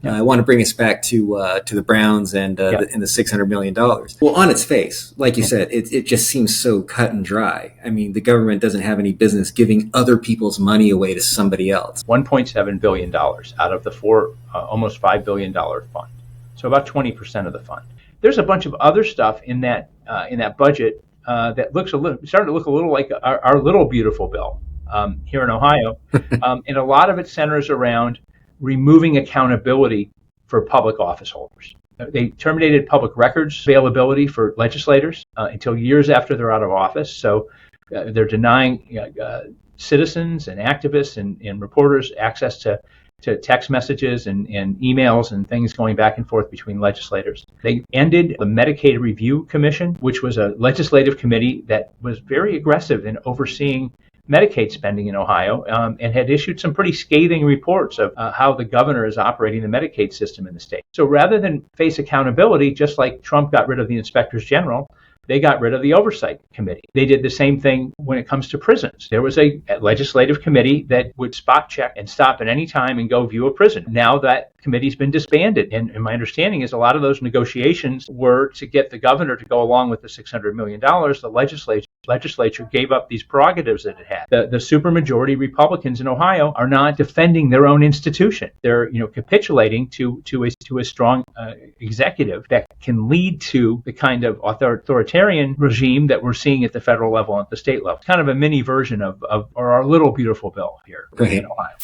I want to bring us back to the Browns and the $600 million. Well, on its face, like you said, it just seems so cut and dry. I mean, the government doesn't have any business giving other people's money away to somebody else. $1.7 billion out of the almost $5 billion fund. So about 20% of the fund. There's a bunch of other stuff in that budget that starting to look a little like our little beautiful bill here in Ohio, and a lot of it centers around removing accountability for public office holders. They terminated public records availability for legislators until years after they're out of office. So they're denying citizens and activists and reporters access to text messages and emails and things going back and forth between legislators. They ended the Medicaid Review Commission, which was a legislative committee that was very aggressive in overseeing Medicaid spending in Ohio, and had issued some pretty scathing reports of how the governor is operating the Medicaid system in the state. So rather than face accountability, just like Trump got rid of the inspectors general, they got rid of the oversight committee. They did the same thing when it comes to prisons. There was a legislative committee that would spot check and stop at any time and go view a prison. Now that committee's been disbanded. And my understanding is a lot of those negotiations were to get the governor to go along with the $600 million. The legislature gave up these prerogatives that it had. The supermajority Republicans in Ohio are not defending their own institution. They're capitulating to a strong executive that can lead to the kind of authoritarian regime that we're seeing at the federal level and at the state level. It's kind of a mini version of our little beautiful bill here in Ohio.